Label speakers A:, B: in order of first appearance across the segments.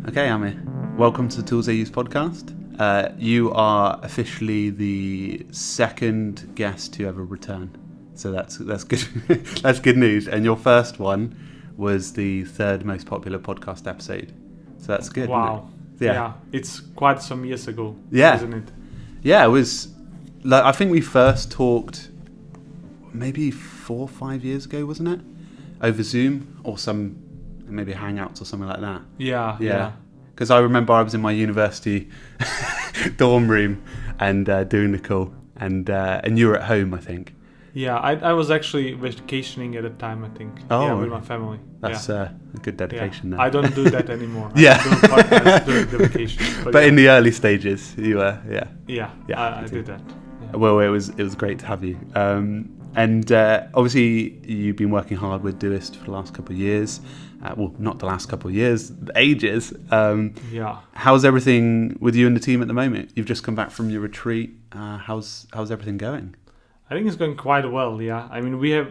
A: Okay, Amir. Welcome to the Tools I Use podcast. You are officially the second guest to ever return, so that's good. That's good news. And your first one was the third most popular podcast episode, so that's good.
B: Wow.
A: Isn't it?
B: Yeah, it's quite some years ago,
A: Yeah.
B: isn't it?
A: Yeah, it was. Like, I think we first talked maybe 4 or 5 years ago, wasn't it? Over Zoom or maybe Hangouts or something like that.
B: Yeah.
A: Because I remember I was in my university dorm room and doing the call, and you were at home, I think.
B: Yeah, I was actually vacationing at the time, I think.
A: Oh,
B: yeah, with my family.
A: That's a good dedication.
B: Yeah.
A: There.
B: I don't do that anymore.
A: Yeah.
B: I don't do podcasts during the vacation.
A: But in the early stages, you were,
B: Yeah, I did that. Yeah.
A: Well, it was great to have you. And obviously, you've been working hard with Doist for the last couple of years. Well, not the last couple of years, ages.
B: Yeah.
A: How's everything with you and the team at the moment? You've just come back from your retreat. How's everything going?
B: I think it's going quite well, yeah. I mean, we are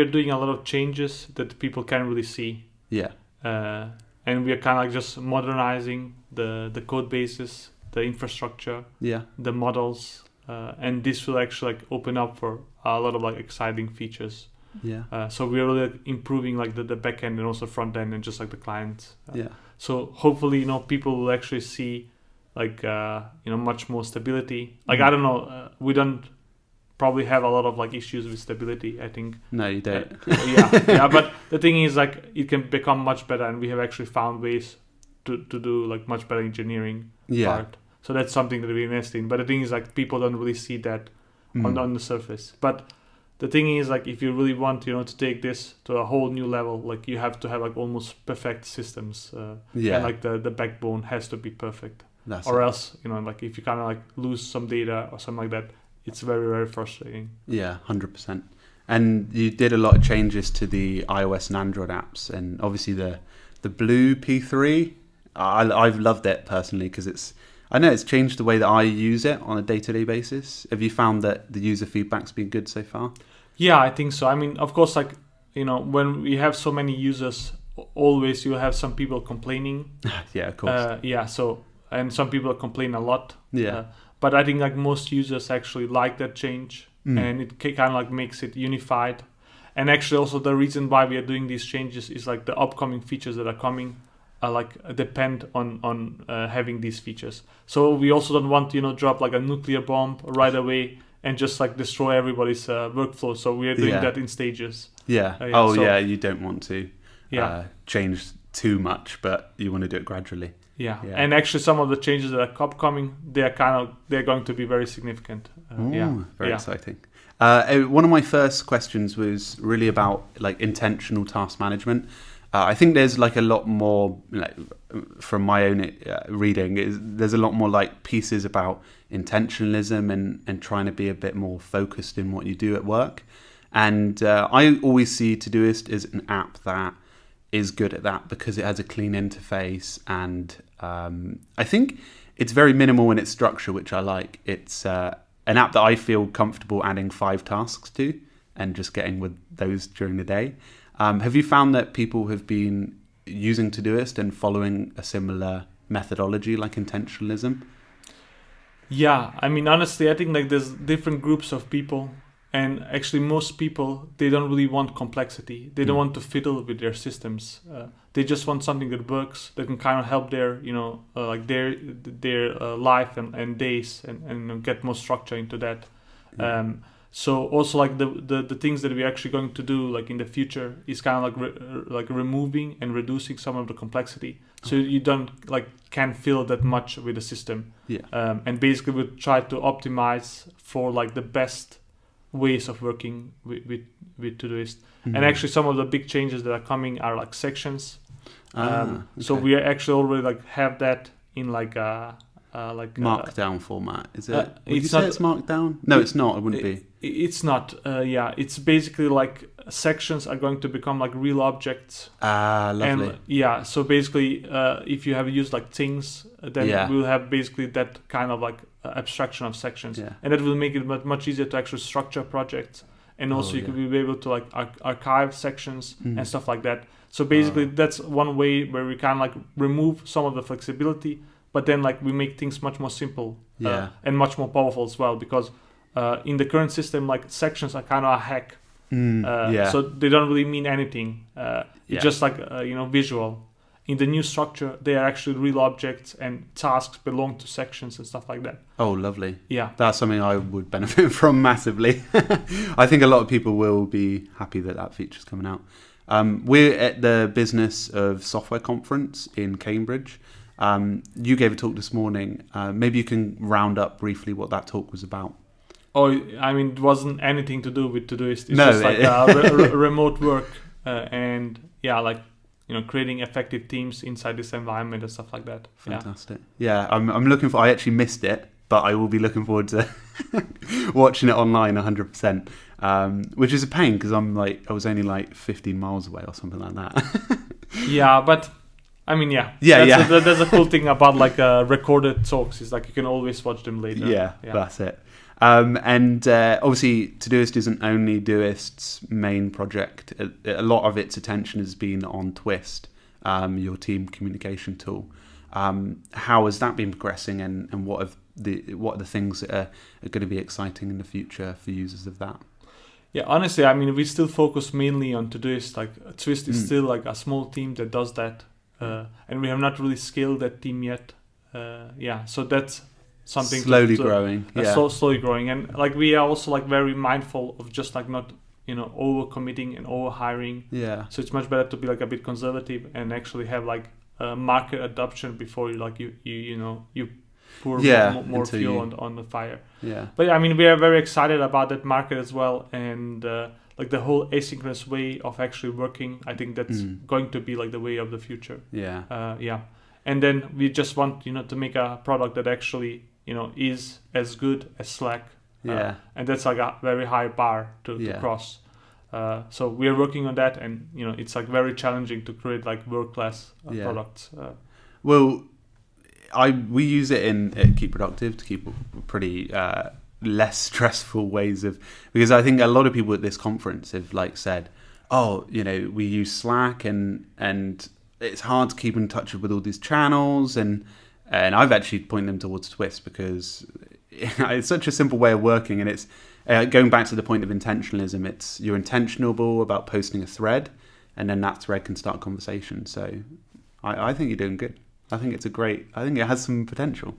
B: doing a lot of changes that people can't really see.
A: Yeah.
B: And we are kind of like just modernizing the code bases, the infrastructure,
A: Yeah.
B: the models, and this will actually like open up for a lot of like exciting features.
A: Yeah.
B: So we're really improving like the back end and also front end and just like the client.
A: Yeah.
B: So hopefully, people will actually see like much more stability. Like I don't know, we don't probably have a lot of like issues with stability, I think.
A: No, you don't.
B: Yeah. But the thing is like it can become much better, and we have actually found ways to do like much better engineering part. So that's something that we invest in. But the thing is like people don't really see that on the surface. But the thing is like if you really want to take this to a whole new level, like you have to have like almost perfect systems. And like the backbone has to be perfect. Else, like if you kind of like lose some data or something like that, it's very, very frustrating.
A: Yeah, 100%. And you did a lot of changes to the iOS and Android apps, and obviously the Blue P3. I've loved it personally because I know it's changed the way that I use it on a day-to-day basis. Have you found that the user feedback's been good so far?
B: Yeah, I think so. I mean, of course, like when we have so many users, always you have some people complaining.
A: Yeah, of course.
B: So and some people complain a lot.
A: Yeah.
B: But I think like most users actually like that change, and it kind of like makes it unified. And actually also the reason why we are doing these changes is like the upcoming features that are coming depend on having these features. So we also don't want drop like a nuclear bomb right away and just like destroy everybody's workflow. So we are doing that in stages.
A: Yeah. You don't want to change too much, but you want to do it gradually.
B: Yeah, and actually some of the changes that are upcoming, they're going to be very significant.
A: Very exciting. One of my first questions was really about like intentional task management. I think there's like a lot more, like, from my own reading, there's a lot more like pieces about intentionalism and trying to be a bit more focused in what you do at work. And I always see Todoist as an app that is good at that because it has a clean interface, and I think it's very minimal in its structure, which I like. It's an app that I feel comfortable adding 5 tasks to and just getting with those during the day. Have you found that people have been using Todoist and following a similar methodology like intentionalism?
B: Yeah, I mean, honestly, I think like there's different groups of people. And actually, most people, they don't really want complexity. They don't want to fiddle with their systems. They just want something that works, that can kind of help their, like their life and days, and get more structure into that. So also like the things that we're actually going to do like in the future is kind of like removing and reducing some of the complexity. So you can't fill that much with the system.
A: Yeah.
B: And basically we try to optimize for like the best ways of working with Todoist. And actually some of the big changes that are coming are like sections. So we actually already like have that in like
A: Markdown format. Is it?
B: It's
A: Markdown? No, it's not. It wouldn't be.
B: It's not. It's basically like sections are going to become like real objects.
A: Lovely.
B: And so basically, if you have used like things, then we'll have basically that kind of like abstraction of sections, and that will make it much easier to actually structure projects and also you could be able to like archive sections and stuff like that. So basically, that's one way where we kind of like remove some of the flexibility, but then like we make things much more simple and much more powerful as well. Because in the current system, like sections are kind of a hack, so they don't really mean anything. It's just like visual. In the new structure, they are actually real objects, and tasks belong to sections and stuff like that.
A: Oh, lovely.
B: Yeah.
A: That's something I would benefit from massively. I think a lot of people will be happy that feature's coming out. We're at the Business of Software conference in Cambridge. You gave a talk this morning. Maybe you can round up briefly what that talk was about.
B: Oh, I mean, it wasn't anything to do with Todoist. It's
A: No,
B: just like remote work and creating effective teams inside this environment and stuff like that.
A: Fantastic. Yeah, I'm looking for. I actually missed it, but I will be looking forward to watching it online 100%. Which is a pain because I was only like 15 miles away or something like that.
B: Yeah, but I mean, that's a cool thing about like recorded talks is like you can always watch them later.
A: Yeah. That's it. And obviously, Todoist isn't only Doist's main project. A lot of its attention has been on Twist, your team communication tool. How has that been progressing, and what are the things that are going to be exciting in the future for users of that?
B: Yeah, honestly, I mean, we still focus mainly on Todoist. Like Twist is still like a small team that does that, and we have not really scaled that team yet. So that's something
A: slowly growing.
B: Slowly growing, and like we are also like very mindful of just like not over committing and over hiring.
A: Yeah.
B: So it's much better to be like a bit conservative and actually have like market adoption before you pour more fuel on the fire.
A: Yeah.
B: But I mean, we are very excited about that market as well, and like the whole asynchronous way of actually working. I think that's going to be like the way of the future.
A: Yeah.
B: And then we just want to make a product that actually is as good as Slack. And that's like a very high bar to cross. So we are working on that, and it's like very challenging to create like world-class products.
A: Well, we use it in Keep Productive to keep pretty less stressful ways of, because I think a lot of people at this conference have like said, we use Slack and it's hard to keep in touch with all these channels, and I've actually pointed them towards Twist because it's such a simple way of working, and it's going back to the point of intentionalism. It's you're intentionable about posting a thread, and then that thread can start a conversation. So I think you're doing good. I think I think it has some potential.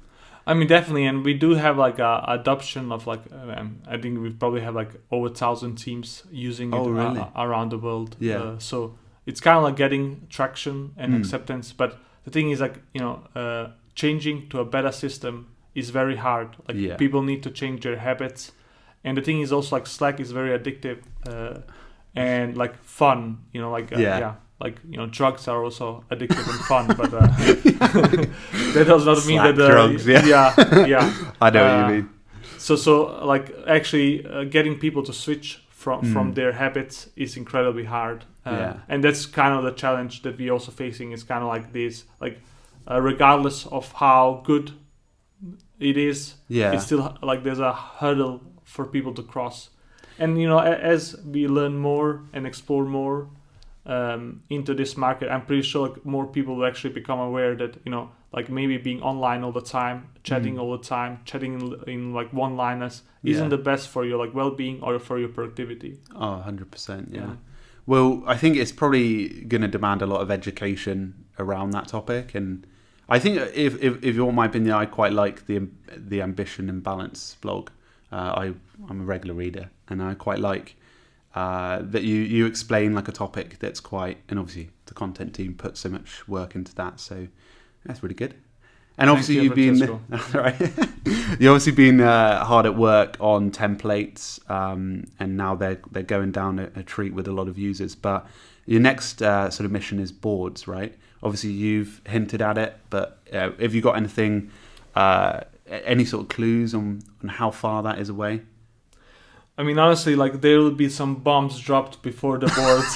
B: I mean, definitely, and we do have like a adoption of like I think we probably have like over 1,000 teams using it around the world. So it's kind of like getting traction and acceptance. But the thing is like changing to a better system is very hard. Like people need to change their habits, and the thing is also like Slack is very addictive and like fun. Like drugs are also addictive and fun, but that does not mean that
A: drugs. I know what you mean.
B: So like actually getting people to switch from their habits is incredibly hard, and that's kind of the challenge that we're also facing. Is kind of like this, like regardless of how good it is, it's still like there's a hurdle for people to cross, and as we learn more and explore more into this market, I'm pretty sure like more people will actually become aware that like maybe being online all the time, chatting all the time, chatting in like one-liners isn't the best for your like well-being or for your productivity.
A: 100%. Yeah. Well, I think it's probably going to demand a lot of education around that topic, and I think if you want my opinion, I quite like the Ambition and Balance blog. I'm a regular reader, and I quite like that you explain like a topic that's quite, and obviously the content team puts so much work into that, so that's really good. And obviously you've been you've obviously been hard at work on templates, and now they're going down a treat with a lot of users. But your next sort of mission is boards, right? Obviously you've hinted at it, but have you got anything, any sort of clues on how far that is away?
B: I mean, honestly, like there will be some bombs dropped before the boards.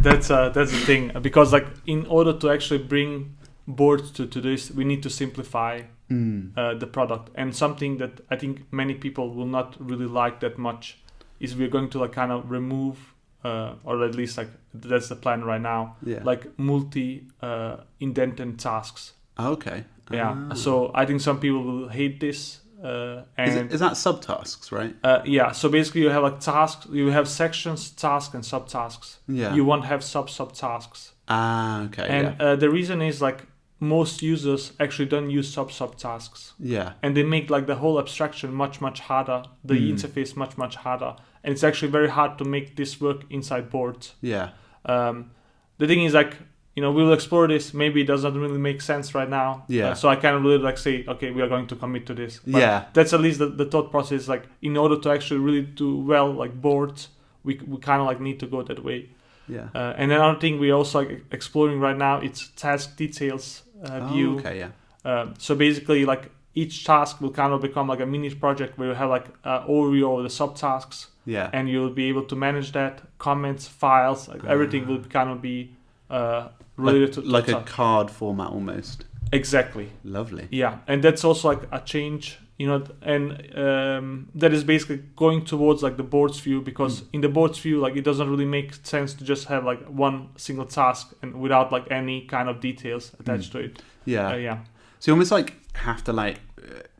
B: That's the thing. Because like in order to actually bring boards to this, we need to simplify the product. And something that I think many people will not really like that much is we're going to like kind of remove, or at least like that's the plan right now,
A: Yeah.
B: like multi indented tasks.
A: Okay.
B: Yeah.
A: Ah.
B: So I think some people will hate this. And
A: Is that subtasks, right?
B: yeah, so basically you have like tasks, you have sections, tasks, and subtasks.
A: Yeah.
B: You won't have subtasks.
A: Ah, okay.
B: And the reason is like most users actually don't use subtasks,
A: Yeah.
B: and they make like the whole abstraction much harder, the interface much harder, and it's actually very hard to make this work inside boards.
A: Yeah.
B: The thing is like, you know, we'll explore this. Maybe it doesn't really make sense right now.
A: Yeah.
B: So I can't really like say, okay, we are going to commit to this. But
A: Yeah.
B: that's at least the thought process. Like, in order to actually really do well, like boards, we kind of like need to go that way.
A: Yeah.
B: And another thing we're also like exploring right now, it's task details view.
A: Oh, okay. Yeah.
B: So basically, like each task will kind of become like a mini project where you have like overview of the subtasks,
A: Yeah.
B: and you'll be able to manage that, comments, files, like everything will kind of be related to
A: like a
B: task.
A: card format almost.
B: Exactly.
A: Lovely.
B: Yeah, and that's also like a change, you know, and that is basically going towards like the boards view, because in the boards view, like it doesn't really make sense to just have like one single task and without like any kind of details attached to it.
A: Yeah.
B: Yeah.
A: So you almost like have to like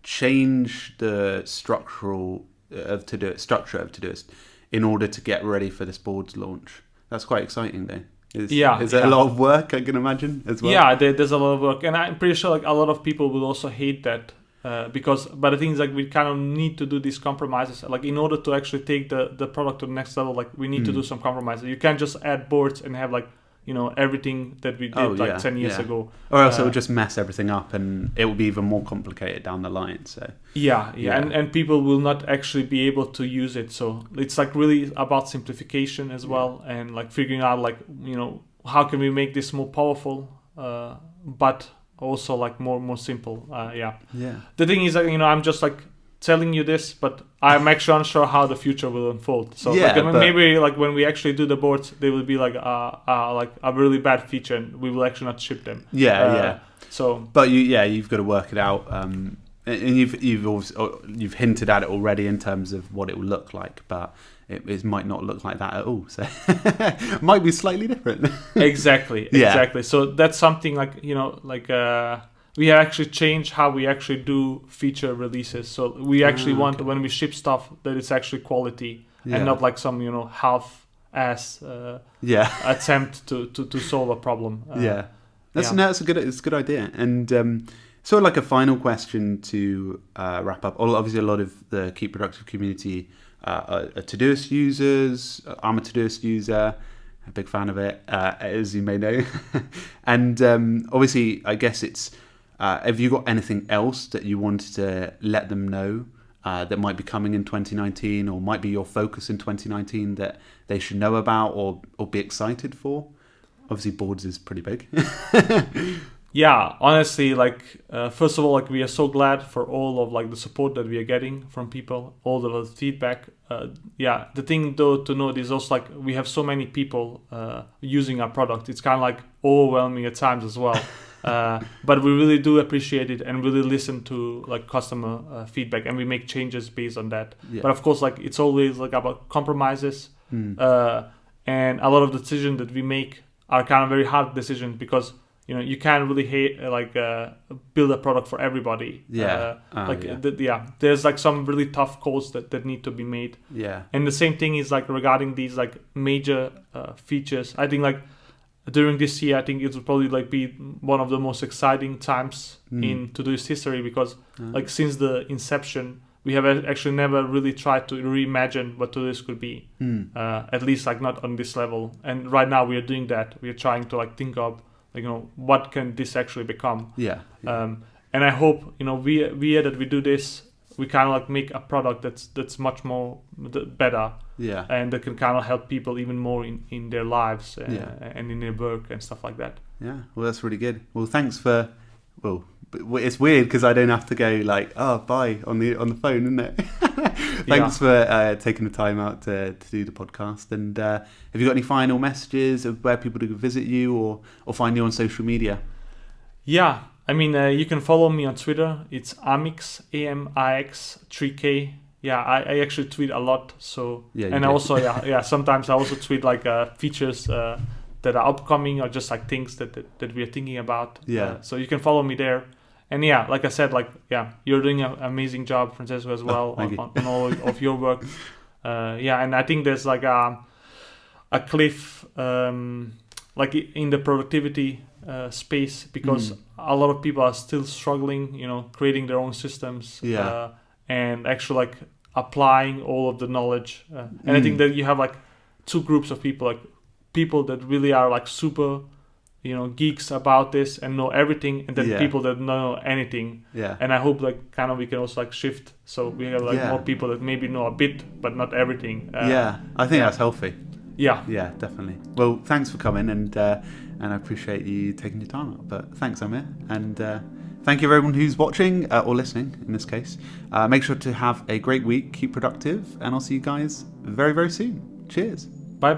A: change the structure of Todoist in order to get ready for this board's launch. That's quite exciting, though. Is it a lot of work? I can imagine as well.
B: Yeah, there's a lot of work, and I'm pretty sure like a lot of people will also hate that. But the thing is, like, we kind of need to do these compromises. Like, in order to actually take the product to the next level, like, we need to do some compromises. You can't just add boards and have, like, you know, everything that we did 10 years ago.
A: Or else it will just mess everything up and it will be even more complicated down the line. So
B: Yeah. And people will not actually be able to use it. So it's, like, really about simplification as well, and, like, figuring out, like, you know, how can we make this more powerful, but also like more simple.
A: Yeah.
B: The thing is, you know, I'm just like telling you this, but I'm actually unsure how the future will unfold. So maybe like when we actually do the boards, they will be like a really bad feature, and we will actually not ship them. So,
A: but you've got to work it out, and you've hinted at it already in terms of what it will look like, but it might not look like that at all. So it might be slightly different.
B: Exactly. So that's something like, you know, like we actually changed how we actually do feature releases. So we actually want when we ship stuff that it's actually quality and not like some, you know, half-ass attempt to solve a problem.
A: That's a good idea. And sort of like a final question to wrap up. Obviously, a lot of the Keep Productive community are Todoist users. I'm a Todoist user, a big fan of it, as you may know. And obviously, I guess it's, have you got anything else that you wanted to let them know that might be coming in 2019, or might be your focus in 2019 that they should know about or be excited for? Obviously, boards is pretty big.
B: Yeah, honestly, like, first of all, like, we are so glad for all of, like, the support that we are getting from people, all the feedback. The thing, though, to note is also, like, we have so many people using our product. It's kind of, like, overwhelming at times as well. But we really do appreciate it and really listen to, like, customer feedback, and we make changes based on that. Yeah. But, of course, like, it's always, like, about compromises. And a lot of the decisions that we make are kind of very hard decisions, because you know, you can't really build a product for everybody. There's like some really tough calls that need to be made.
A: Yeah.
B: And the same thing is like regarding these like major features. I think like during this year, I think it will probably like be one of the most exciting times in Todoist history, because like since the inception, we have actually never really tried to reimagine what Todoist could be. At least like not on this level. And right now we are doing that. We are trying to like think of, like, you know, what can this actually become? And I hope, you know, we that we do this, we kind of like make a product that's much more better, and that can kind of help people even more in their lives and in their work and stuff like that.
A: Well, that's really good. Well, thanks for. Well, it's weird because I don't have to go like, bye on the phone, isn't it? Thanks for taking the time out to do the podcast. And have you got any final messages of where people can visit you or find you on social media?
B: I mean, you can follow me on Twitter. It's Amix, AMIX 3K. I actually tweet a lot. So
A: Yeah, you
B: and
A: do.
B: also sometimes I also tweet like features that are upcoming or just like things that we are thinking about.
A: Yeah.
B: So you can follow me there. And like I said, you're doing an amazing job, Francesco, as well on all of your work. And I think there's like a cliff like in the productivity space, because a lot of people are still struggling, creating their own systems and actually like applying all of the knowledge. And I think that you have like two groups of people, like people that really are like super geeks about this and know everything, and then people that don't know anything. And I hope like kind of we can also like shift, so we have like more people that maybe know a bit but not everything.
A: I think that's healthy.
B: Yeah,
A: definitely. Well, thanks for coming, and I appreciate you taking your time out. But thanks, Amir, and thank you everyone who's watching or listening in this case. Make sure to have a great week, keep productive, and I'll see you guys very, very soon. Cheers.
B: Bye.